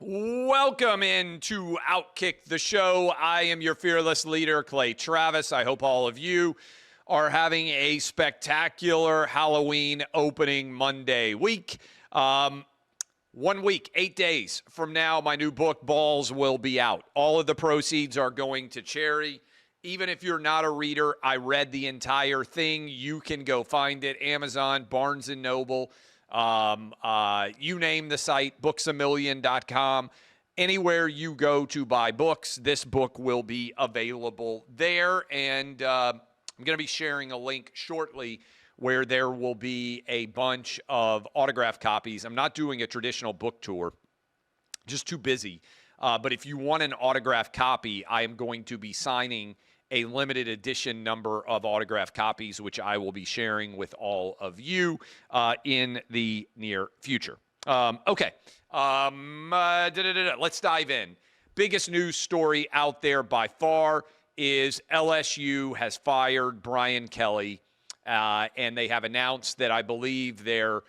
Welcome into OutKick, the show. I am your fearless leader, Clay Travis. I hope all of you are having a spectacular Halloween opening Monday week. 1 week, 8 days from now, my new book, Balls, will be out. All of the proceeds are going to charity. Even if you're not a reader, I read the entire thing. You can go find it, Amazon, Barnes & Noble. You name the site, booksamillion.com. Anywhere you go to buy books, this book will be available there. And I'm going to be sharing a link shortly where there will be a bunch of autographed copies. I'm not doing a traditional book tour, just too busy. But if you want an autographed copy, I am going to be signing a limited edition number of autographed copies, which I will be sharing with all of you in the near future. Let's dive in. Biggest news story out there by far is LSU has fired Brian Kelly, and they have announced that I believe their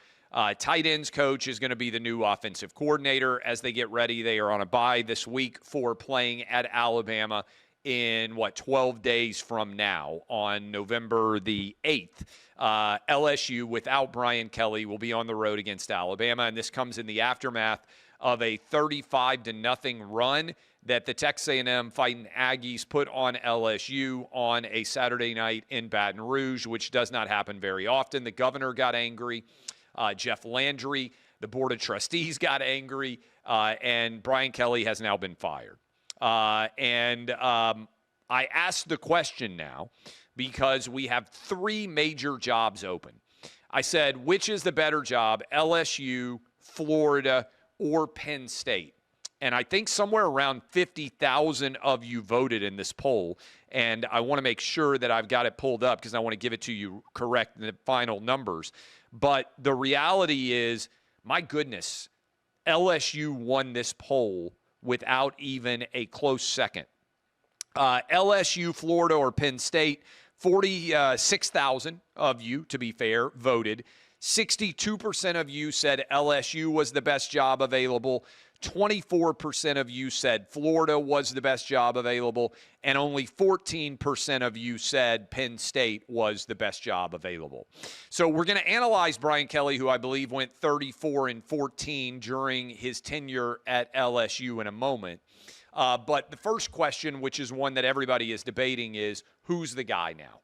tight ends coach is going to be the new offensive coordinator as they get ready. They are on a bye this week for playing at Alabama in 12 days from now on November the 8th. LSU, without Brian Kelly, will be on the road against Alabama, and this comes in the aftermath of a 35-0 run that the Texas A&M Fighting Aggies put on LSU on a Saturday night in Baton Rouge, which does not happen very often. The governor got angry. Jeff Landry, the Board of Trustees, got angry, and Brian Kelly has now been fired. I asked the question now because we have three major jobs open. I said, which is the better job, LSU, Florida, or Penn State? And I think somewhere around 50,000 of you voted in this poll, and I want to make sure that I've got it pulled up because I want to give it to you correct in the final numbers. But the reality is, my goodness, LSU won this poll without even a close second. LSU, Florida, or Penn State, 46,000 of you, to be fair, voted. 62% of you said LSU was the best job available. 24% of you said Florida was the best job available. And only 14% of you said Penn State was the best job available. So we're going to analyze Brian Kelly, who I believe went 34-14 during his tenure at LSU in a moment. But the first question, which is one that everybody is debating, is who's the guy now?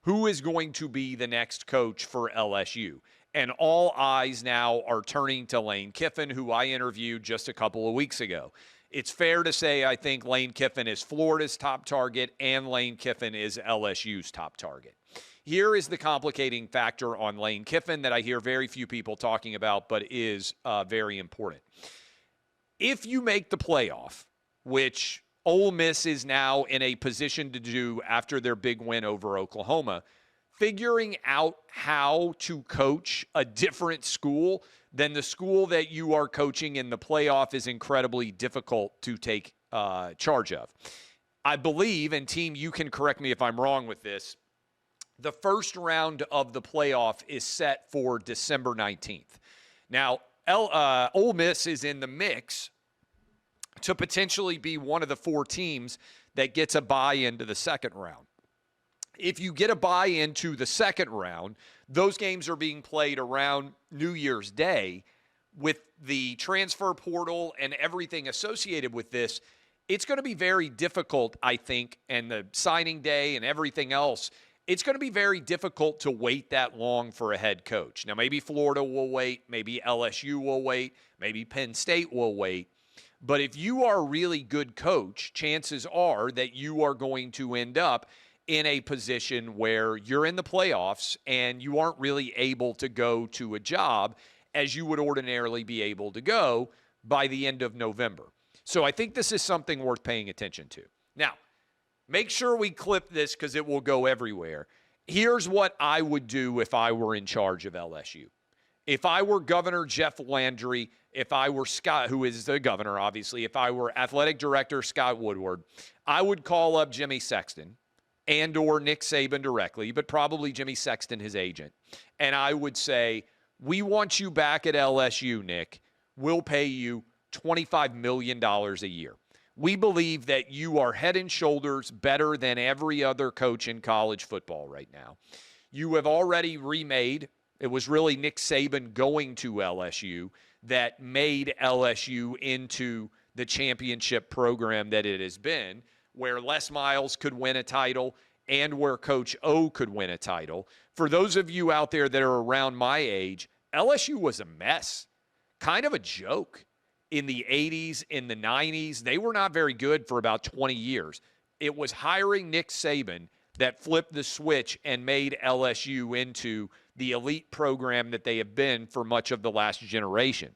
Who is going to be the next coach for LSU? And all eyes now are turning to Lane Kiffin, who I interviewed just a couple of weeks ago. It's fair to say I think Lane Kiffin is Florida's top target and Lane Kiffin is LSU's top target. Here is the complicating factor on Lane Kiffin that I hear very few people talking about, but is very important. If you make the playoff, which Ole Miss is now in a position to do after their big win over Oklahoma, figuring out how to coach a different school than the school that you are coaching in the playoff is incredibly difficult to take charge of. I believe, and team, you can correct me if I'm wrong with this, the first round of the playoff is set for December 19th. Now, Ole Miss is in the mix to potentially be one of the four teams that gets a bye into the second round. If you get a bye into the second round, those games are being played around New Year's Day. With the transfer portal and everything associated with this, it's going to be very difficult, I think, and the signing day and everything else, it's going to be very difficult to wait that long for a head coach. Now, maybe Florida will wait, maybe LSU will wait, maybe Penn State will wait. But if you are a really good coach, chances are that you are going to end up in a position where you're in the playoffs and you aren't really able to go to a job as you would ordinarily be able to go by the end of November. So I think this is something worth paying attention to. Now, make sure we clip this because it will go everywhere. Here's what I would do if I were in charge of LSU. If I were Governor Jeff Landry, if I were Scott, who is the governor, obviously, if I were athletic director Scott Woodward, I would call up Jimmy Sexton and or Nick Saban directly, but probably Jimmy Sexton, his agent. And I would say, we want you back at LSU, Nick. We'll pay you $25 million a year. We believe that you are head and shoulders better than every other coach in college football right now. You have already remade. It was really Nick Saban going to LSU that made LSU into the championship program that it has been, where Les Miles could win a title and where Coach O could win a title. For those of you out there that are around my age, LSU was a mess, kind of a joke. In the 80s, in the 90s, they were not very good for about 20 years. It was hiring Nick Saban that flipped the switch and made LSU into the elite program that they have been for much of the last generation.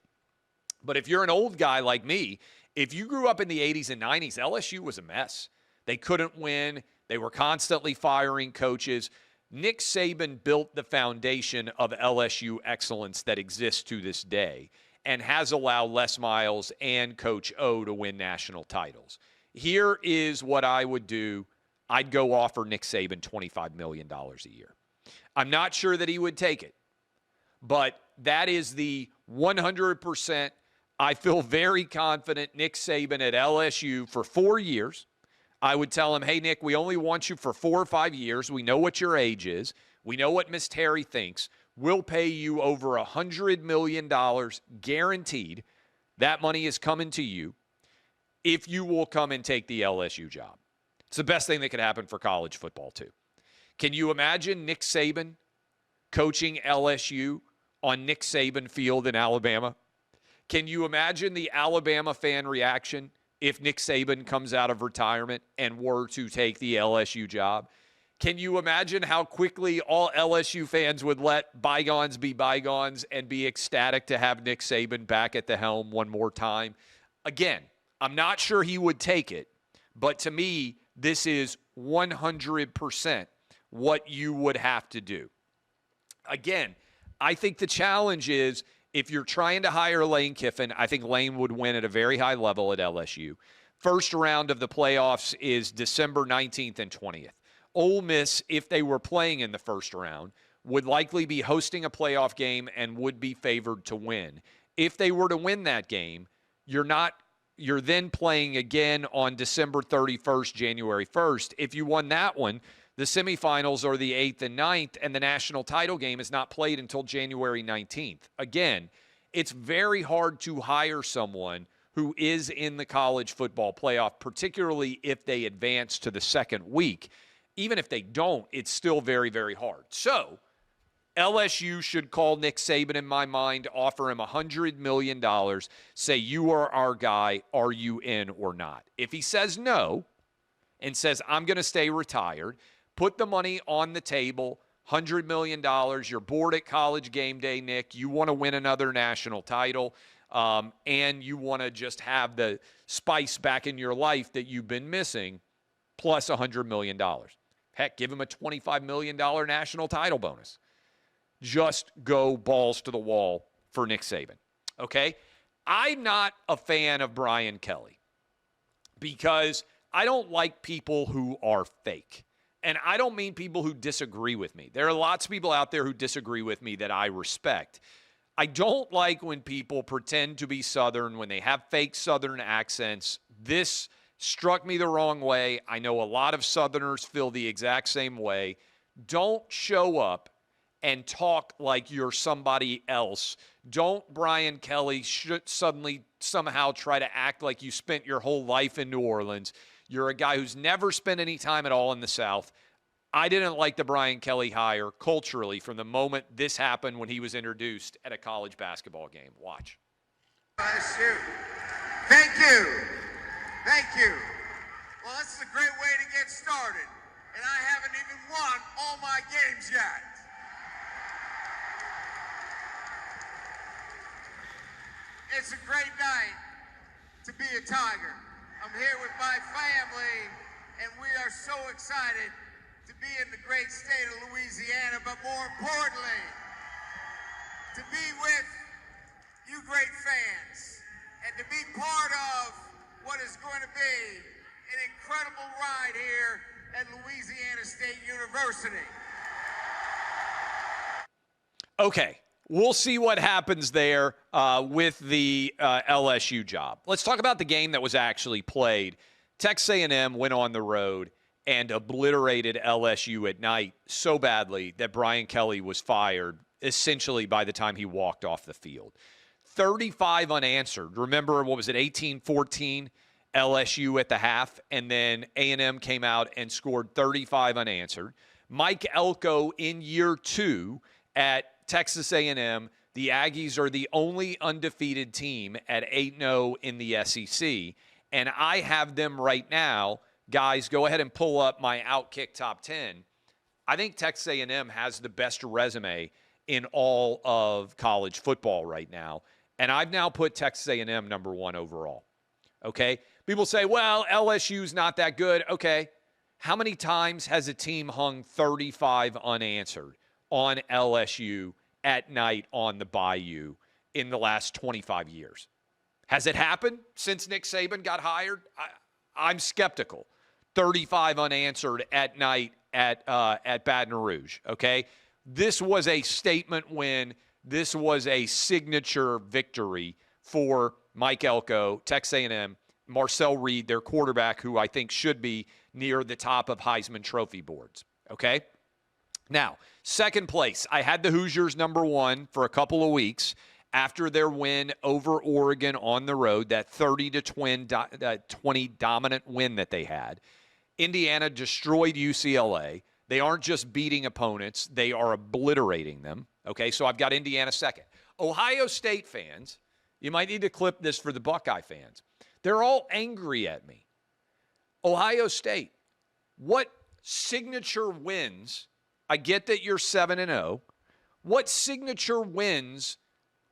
But if you're an old guy like me, if you grew up in the 80s and 90s, LSU was a mess. They couldn't win. They were constantly firing coaches. Nick Saban built the foundation of LSU excellence that exists to this day and has allowed Les Miles and Coach O to win national titles. Here is what I would do. I'd go offer Nick Saban $25 million a year. I'm not sure that he would take it, but that is the 100%. I feel very confident Nick Saban at LSU for 4 years. I would tell him, hey, Nick, we only want you for 4 or 5 years. We know what your age is. We know what Miss Terry thinks. We'll pay you over $100 million guaranteed. That money is coming to you if you will come and take the LSU job. It's the best thing that could happen for college football, too. Can you imagine Nick Saban coaching LSU on Nick Saban Field in Alabama? Can you imagine the Alabama fan reaction if Nick Saban comes out of retirement and were to take the LSU job? Can you imagine how quickly all LSU fans would let bygones be bygones and be ecstatic to have Nick Saban back at the helm one more time? Again, I'm not sure he would take it, but to me, this is 100% what you would have to do. Again, I think the challenge is if you're trying to hire Lane Kiffin, I think Lane would win at a very high level at LSU. First round of the playoffs is December 19th and 20th. Ole Miss, if they were playing in the first round, would likely be hosting a playoff game and would be favored to win. If they were to win that game, you're then playing again on December 31st, January 1st. If you won that one, the semifinals are the 8th and 9th, and the national title game is not played until January 19th. Again, it's very hard to hire someone who is in the college football playoff, particularly if they advance to the second week. Even if they don't, it's still very, very hard. So LSU should call Nick Saban, in my mind, offer him $100 million, say, you are our guy, are you in or not? If he says no and says, I'm going to stay retired, put the money on the table, $100 million, you're bored at college game day, Nick, you want to win another national title, and you want to just have the spice back in your life that you've been missing, plus $100 million. Heck, give him a $25 million national title bonus. Just go balls to the wall for Nick Saban, okay? I'm not a fan of Brian Kelly because I don't like people who are fake. And I don't mean people who disagree with me. There are lots of people out there who disagree with me that I respect. I don't like when people pretend to be Southern, when they have fake Southern accents. This struck me the wrong way. I know a lot of Southerners feel the exact same way. Don't show up and talk like you're somebody else. Don't, Brian Kelly, should suddenly somehow try to act like you spent your whole life in New Orleans. You're a guy who's never spent any time at all in the South. I didn't like the Brian Kelly hire culturally from the moment this happened when he was introduced at a college basketball game. Watch. LSU. Thank you. Thank you. Well, this is a great way to get started, and I haven't even won all my games yet. It's a great night to be a Tiger. I'm here with my family, and we are so excited to be in the great state of Louisiana, but more importantly, to be with you great fans, and to be part of what is going to be an incredible ride here at Louisiana State University. Okay, we'll see what happens there with the LSU job. Let's talk about the game that was actually played. Texas A&M went on the road and obliterated LSU at night so badly that Brian Kelly was fired essentially by the time he walked off the field. 35 unanswered. Remember, what was it, 18-14 LSU at the half, and then A&M came out and scored 35 unanswered. Mike Elko in year 2 at Texas A&M. The Aggies are the only undefeated team at 8-0 in the SEC, and I have them right now. Guys, go ahead and pull up my OutKick top 10. I think Texas A&M has the best resume in all of college football right now, and I've now put Texas A&M number 1 overall. Okay? People say, well, LSU's not that good. Okay. How many times has a team hung 35 unanswered on LSU at night on the Bayou in the last 25 years? Has it happened since Nick Saban got hired? I'm skeptical. 35 unanswered at night at Baton Rouge, okay? This was a statement win. This was a signature victory for Mike Elko, Texas A&M, Marcel Reed, their quarterback, who I think should be near the top of Heisman Trophy boards, okay? Now, second place, I had the Hoosiers number 1 for a couple of weeks after their win over Oregon on the road, that 30-20 dominant win that they had. Indiana destroyed UCLA. They aren't just beating opponents, they are obliterating them, okay? So I've got Indiana second. Ohio State fans, you might need to clip this for the Buckeye fans. They're all angry at me. Ohio State, what signature wins? I get that you're 7-0. What signature wins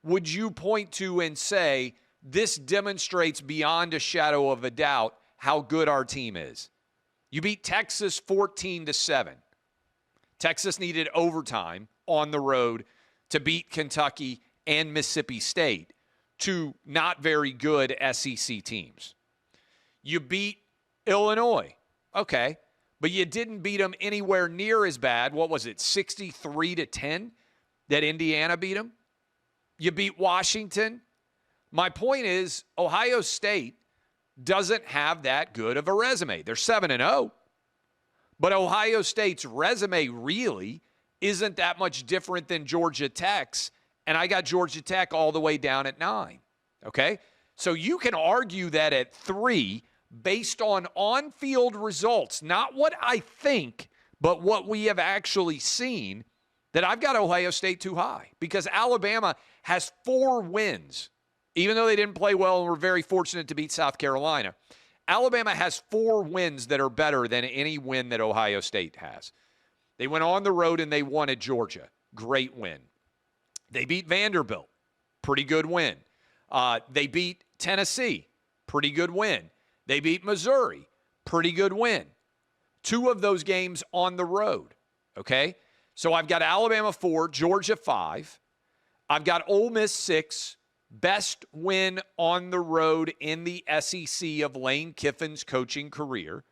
would you point to and say, this demonstrates beyond a shadow of a doubt how good our team is? You beat Texas 14-7. Texas needed overtime on the road to beat Kentucky and Mississippi State, two not very good SEC teams. You beat Illinois. Okay. But you didn't beat them anywhere near as bad. What was it, 63-10 that Indiana beat them? You beat Washington. My point is, Ohio State doesn't have that good of a resume. They're 7-0. But Ohio State's resume really isn't that much different than Georgia Tech's, and I got Georgia Tech all the way down at 9. Okay? So you can argue that at 3 based on on-field results, not what I think, but what we have actually seen, that I've got Ohio State too high because Alabama has 4 wins, even though they didn't play well and were very fortunate to beat South Carolina. Alabama has 4 wins that are better than any win that Ohio State has. They went on the road and they won at Georgia. Great win. They beat Vanderbilt. Pretty good win. They beat Tennessee. Pretty good win. They beat Missouri. Pretty good win. 2 of those games on the road, okay? So I've got Alabama 4, Georgia 5. I've got Ole Miss 6, best win on the road in the SEC of Lane Kiffin's coaching career.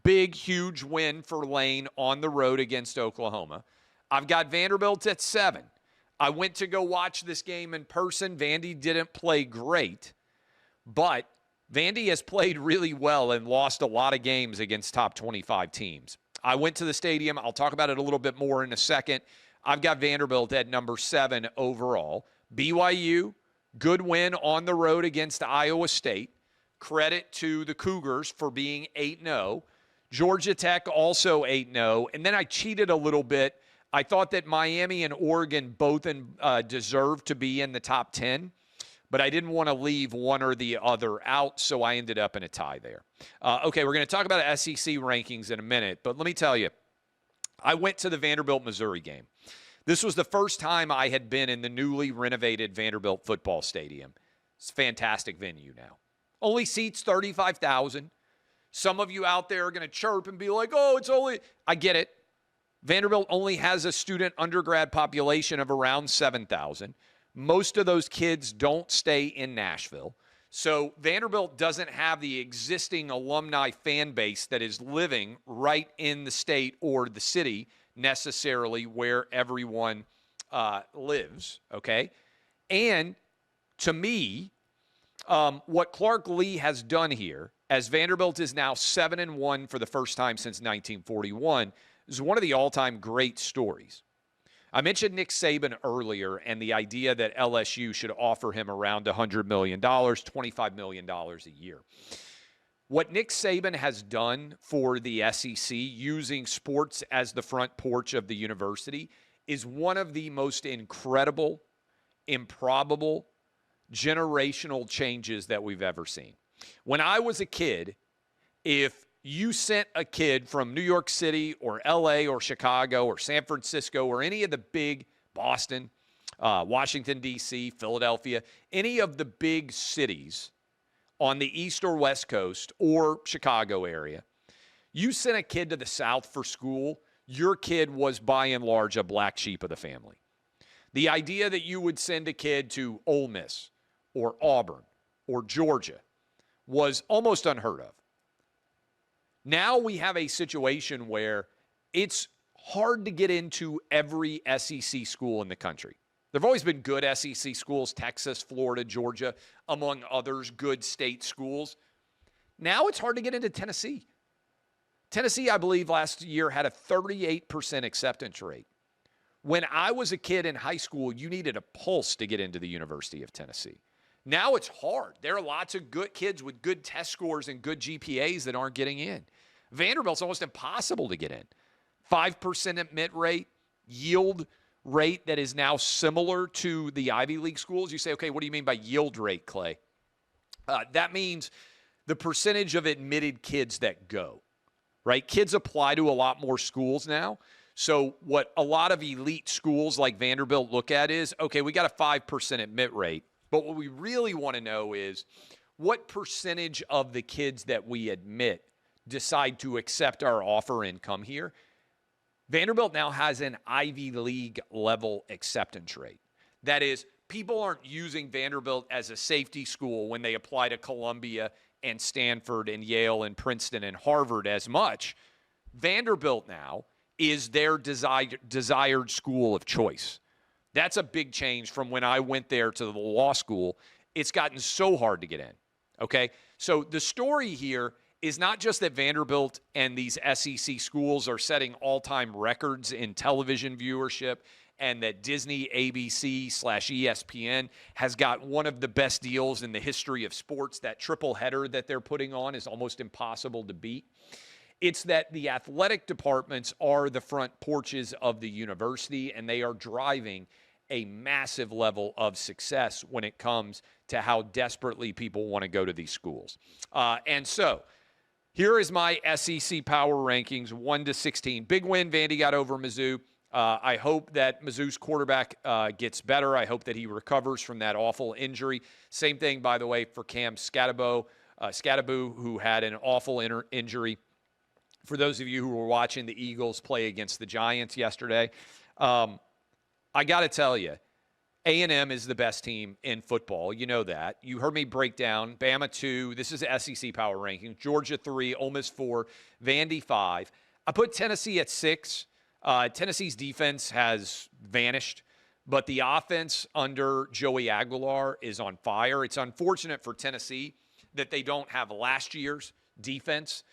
Big, huge win for Lane on the road against Oklahoma. I've got Vanderbilt at 7. I went to go watch this game in person. Vandy didn't play great, but Vandy has played really well and lost a lot of games against top 25 teams. I went to the stadium. I'll talk about it a little bit more in a second. I've got Vanderbilt at number 7 overall. BYU, good win on the road against Iowa State. Credit to the Cougars for being 8-0. Georgia Tech also 8-0. And then I cheated a little bit. I thought that Miami and Oregon both deserved to be in the top 10. But I didn't want to leave one or the other out, so I ended up in a tie there. Okay, we're going to talk about SEC rankings in a minute, but let me tell you, I went to the Vanderbilt-Missouri game. This was the first time I had been in the newly renovated Vanderbilt football stadium. It's a fantastic venue now. Only seats 35,000. Some of you out there are going to chirp and be like, oh, it's only – I get it. Vanderbilt only has a student undergrad population of around 7,000. Most of those kids don't stay in Nashville. So Vanderbilt doesn't have the existing alumni fan base that is living right in the state or the city necessarily where everyone lives, okay? And to me, what Clark Lee has done here, as Vanderbilt is now 7-1 for the first time since 1941, is one of the all-time great stories. I mentioned Nick Saban earlier and the idea that LSU should offer him around $100 million, $25 million a year. What Nick Saban has done for the SEC, using sports as the front porch of the university, is one of the most incredible, improbable, generational changes that we've ever seen. When I was a kid, if you sent a kid from New York City or LA or Chicago or San Francisco or any of the big, Boston, Washington, D.C., Philadelphia, any of the big cities on the East or West Coast or Chicago area, you sent a kid to the South for school, your kid was by and large a black sheep of the family. The idea that you would send a kid to Ole Miss or Auburn or Georgia was almost unheard of. Now we have a situation where it's hard to get into every SEC school in the country. There have always been good SEC schools, Texas, Florida, Georgia, among others, good state schools. Now it's hard to get into Tennessee. Tennessee, I believe, last year had a 38% acceptance rate. When I was a kid in high school, you needed a pulse to get into the University of Tennessee. Now it's hard. There are lots of good kids with good test scores and good GPAs that aren't getting in. Vanderbilt's almost impossible to get in. 5% admit rate, yield rate that is now similar to the Ivy League schools. You say, okay, what do you mean by yield rate, Clay? That means the percentage of admitted kids that go, right? Kids apply to a lot more schools now. So what a lot of elite schools like Vanderbilt look at is, okay, we got a 5% admit rate. But what we really want to know is what percentage of the kids that we admit decide to accept our offer and come here. Vanderbilt now has an Ivy League level acceptance rate. That is, people aren't using Vanderbilt as a safety school when they apply to Columbia and Stanford and Yale and Princeton and Harvard as much. Vanderbilt now is their desired school of choice. That's a big change from when I went there to the law school. It's gotten so hard to get in, okay? So the story here is not just that Vanderbilt and these SEC schools are setting all-time records in television viewership and that Disney, ABC/ESPN has got one of the best deals in the history of sports. That triple header that they're putting on is almost impossible to beat. It's that the athletic departments are the front porches of the university, and they are driving a massive level of success when it comes to how desperately people want to go to these schools. And so here is my SEC power rankings, 1 to 16. Big win, Vandy got over Mizzou. I hope that Mizzou's quarterback gets better. I hope that he recovers from that awful injury. Same thing, by the way, for Cam Skattebo, who had an awful injury. For those of you who were watching the Eagles play against the Giants yesterday, I got to tell you, A&M is the best team in football. You know that. You heard me break down Bama 2. This is SEC power ranking. Georgia 3, Ole Miss 4, Vandy 5. I put Tennessee at 6. Tennessee's defense has vanished, but the offense under Joey Aguilar is on fire. It's unfortunate for Tennessee that they don't have last year's defense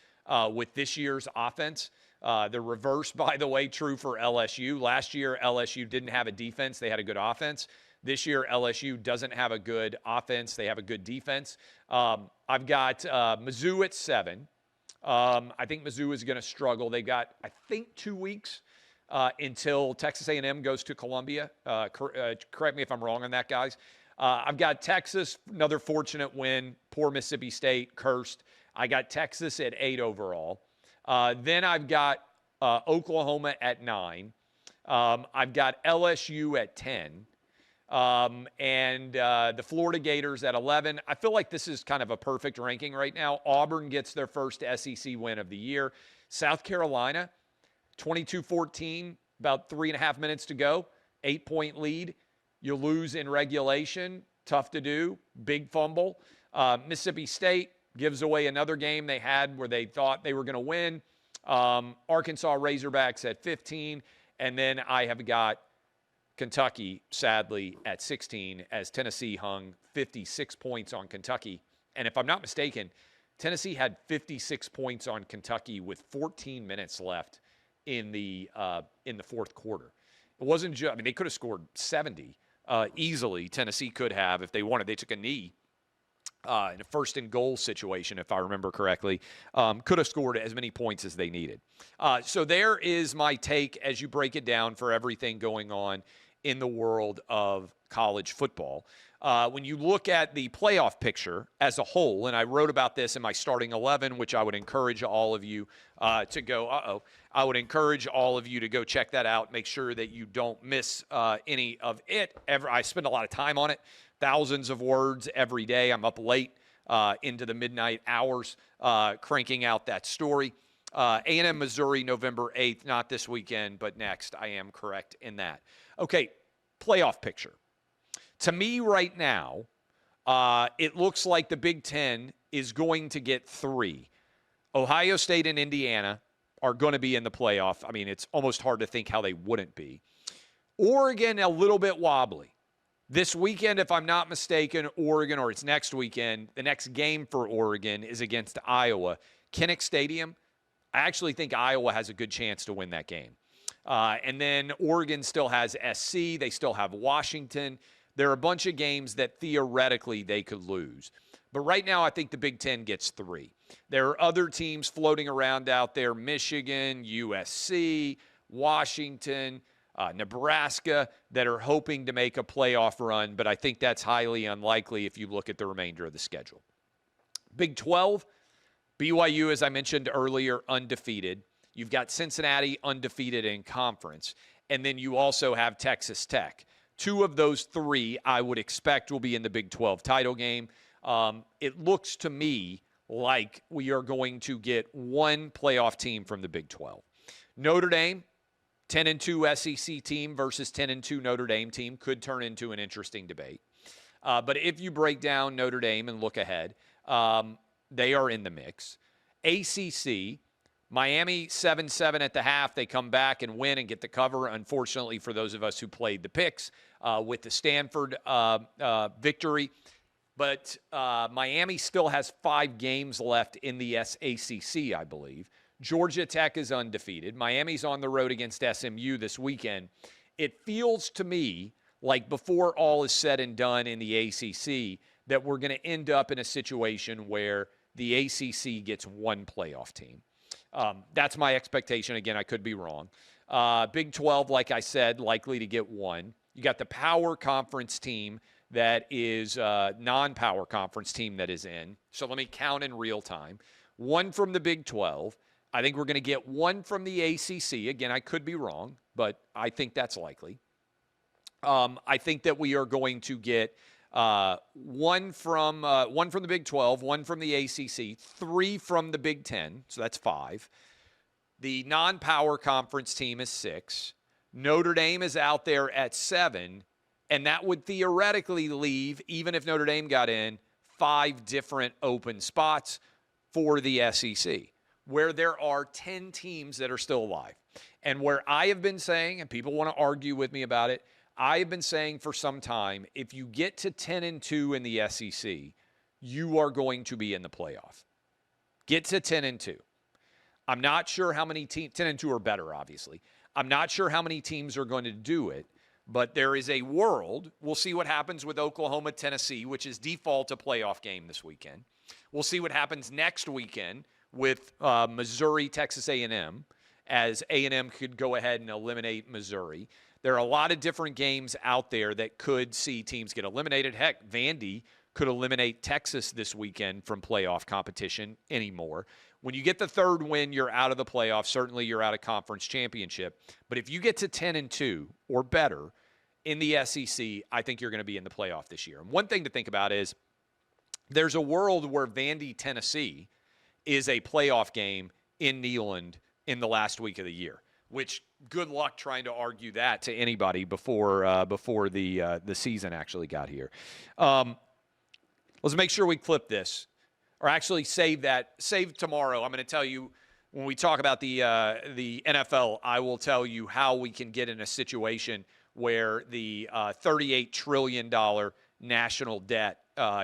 with this year's offense. The reverse, by the way, true for LSU. Last year, LSU didn't have a defense. They had a good offense. This year, LSU doesn't have a good offense. They have a good defense. I've got Mizzou at 7. I think Mizzou is going to struggle. They got, I think, 2 weeks until Texas A&M goes to Columbia. Correct me if I'm wrong on that, guys. I've got Texas, another fortunate win. Poor Mississippi State, cursed. I got Texas at 8 overall. Then I've got Oklahoma at 9. I've got LSU at 10. And the Florida Gators at 11. I feel like this is kind of a perfect ranking right now. Auburn gets their first SEC win of the year. South Carolina, 22-14, about 3.5 minutes to go. 8-point lead. You lose in regulation. Tough to do. Big fumble. Mississippi State gives away another game they had where they thought they were going to win. Arkansas Razorbacks at 15. And then I have got Kentucky, sadly, at 16, as Tennessee hung 56 points on Kentucky. And if I'm not mistaken, Tennessee had 56 points on Kentucky with 14 minutes left in the fourth quarter. It wasn't just, I mean, they could have scored 70 easily. Tennessee could have if they wanted. They took a knee in a first and goal situation, if I remember correctly. Could have scored as many points as they needed. So there is my take as you break it down for everything going on in the world of college football. When you look at the playoff picture as a whole, and I wrote about this in my starting 11, which I would encourage all of you to go, I would encourage all of you to go check that out. Make sure that you don't miss any of it. I spend a lot of time on it, thousands of words every day. I'm up late into the midnight hours cranking out that story. A&M, Missouri, November 8th, not this weekend, but next. I am correct in that. Okay, playoff picture. To me right now, it looks like the Big Ten is going to get 3. Ohio State and Indiana are going to be in the playoff. I mean, it's almost hard to think how they wouldn't be. Oregon, a little bit wobbly. This weekend, if I'm not mistaken, Oregon, or it's next weekend, the next game for Oregon is against Iowa. Kinnick Stadium, I actually think Iowa has a good chance to win that game. And then Oregon still has SC. They still have Washington. There are a bunch of games that theoretically they could lose. But right now, I think the Big Ten gets 3. There are other teams floating around out there, Michigan, USC, Washington, Nebraska, that are hoping to make a playoff run, but I think that's highly unlikely if you look at the remainder of the schedule. Big 12, BYU, as I mentioned earlier, undefeated. You've got Cincinnati undefeated in conference, and then you also have Texas Tech. 2 of those 3 I would expect will be in the Big 12 title game. It looks to me like we are going to get 1 playoff team from the Big 12. Notre Dame, 10-2 SEC team versus 10-2 Notre Dame team could turn into an interesting debate. But if you break down Notre Dame and look ahead, they are in the mix. ACC, Miami 7-7 at the half. They come back and win and get the cover. Unfortunately, for those of us who played the picks with the Stanford victory. But Miami still has 5 games left in the SACC, I believe. Georgia Tech is undefeated. Miami's on the road against SMU this weekend. It feels to me like before all is said and done in the ACC that we're going to end up in a situation where the ACC gets 1 playoff team. That's my expectation. Again, I could be wrong. Big 12, like I said, likely to get 1. You got the power conference team that is non-power conference team that is in. So let me count in real time. 1 from the Big 12. I think we're going to get 1 from the ACC. Again, I could be wrong, but I think that's likely. I think that we are going to get 1 from the Big 12, 1 from the ACC, 3 from the Big 10, so that's 5. The non-power conference team is 6. Notre Dame is out there at 7, and that would theoretically leave, even if Notre Dame got in, 5 different open spots for the SEC, where there are 10 teams that are still alive. And where I have been saying, and people want to argue with me about it, I have been saying for some time, if you get to 10-2 in the SEC, you are going to be in the playoff. Get to 10-2. I'm not sure how many teams, 10-2 or better, obviously. I'm not sure how many teams are going to do it, but there is a world. We'll see what happens with Oklahoma, Tennessee, which is default a playoff game this weekend. We'll see what happens next weekend with Missouri, Texas A&M, as A&M could go ahead and eliminate Missouri. There are a lot of different games out there that could see teams get eliminated. Heck, Vandy could eliminate Texas this weekend from playoff competition anymore. When you get the 3rd win, you're out of the playoff. Certainly, you're out of conference championship. But if you get to 10-2 or better in the SEC, I think you're going to be in the playoff this year. And one thing to think about is there's a world where Vandy, Tennessee is a playoff game in Neyland in the last week of the year, which good luck trying to argue that to anybody before the season actually got here. Let's make sure we clip this, or actually save tomorrow. I'm going to tell you when we talk about the NFL, I will tell you how we can get in a situation where the $38 trillion national debt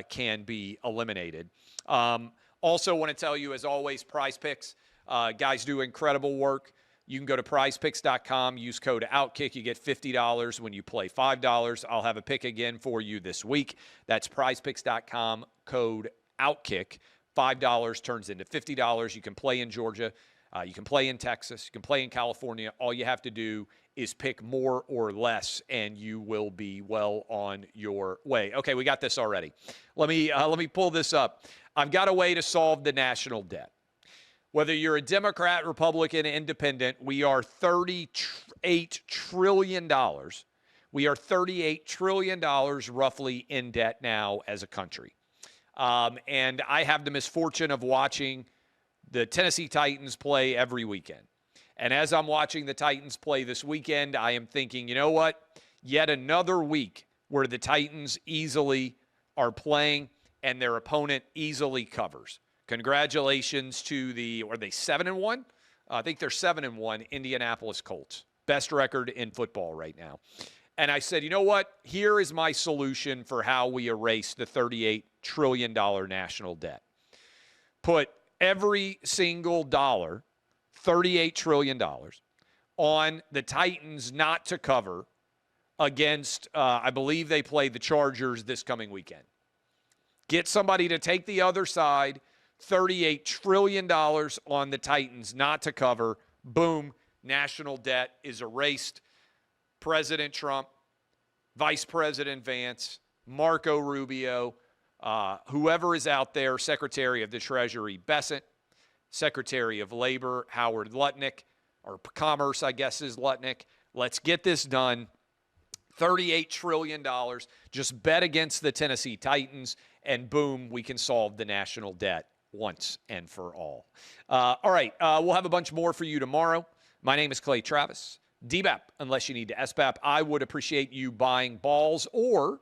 can be eliminated. Also want to tell you, as always, Prize Picks. Guys do incredible work. You can go to prizepicks.com, use code OutKick. You get $50 when you play $5. I'll have a pick again for you this week. That's prizepicks.com, code OutKick. $5 turns into $50. You can play in Georgia. You can play in Texas. You can play in California. All you have to do is pick more or less, and you will be well on your way. Okay, we got this already. Let me pull this up. I've got a way to solve the national debt. Whether you're a Democrat, Republican, Independent, we are $38 trillion. We are $38 trillion roughly in debt now as a country. And I have the misfortune of watching the Tennessee Titans play every weekend. And as I'm watching the Titans play this weekend, I am thinking, you know what? Yet another week where the Titans easily are playing and their opponent easily covers. Congratulations to are they 7-1? I think they're 7-1, Indianapolis Colts. Best record in football right now. And I said, you know what? Here is my solution for how we erase the $38 trillion national debt. Put every single dollar, $38 trillion, on the Titans not to cover against, I believe they play the Chargers this coming weekend. Get somebody to take the other side, $38 trillion on the Titans not to cover. Boom, national debt is erased. President Trump, Vice President Vance, Marco Rubio, whoever is out there, Secretary of the Treasury Bessent, Secretary of Labor Howard Lutnick, or Commerce, I guess, is Lutnick. Let's get this done. $38 trillion. Just bet against the Tennessee Titans, and boom, we can solve the national debt once and for all. All right, we'll have a bunch more for you tomorrow. My name is Clay Travis. DBAP, unless you need to SBAP. I would appreciate you buying balls or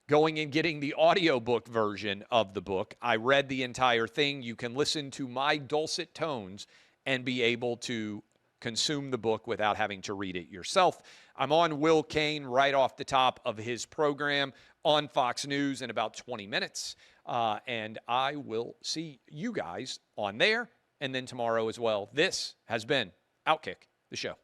going and getting the audiobook version of the book. I read the entire thing. You can listen to my dulcet tones and be able to consume the book without having to read it yourself. I'm on Will Cain right off the top of his program on Fox News in about 20 minutes. And I will see you guys on there and then tomorrow as well. This has been OutKick, the show.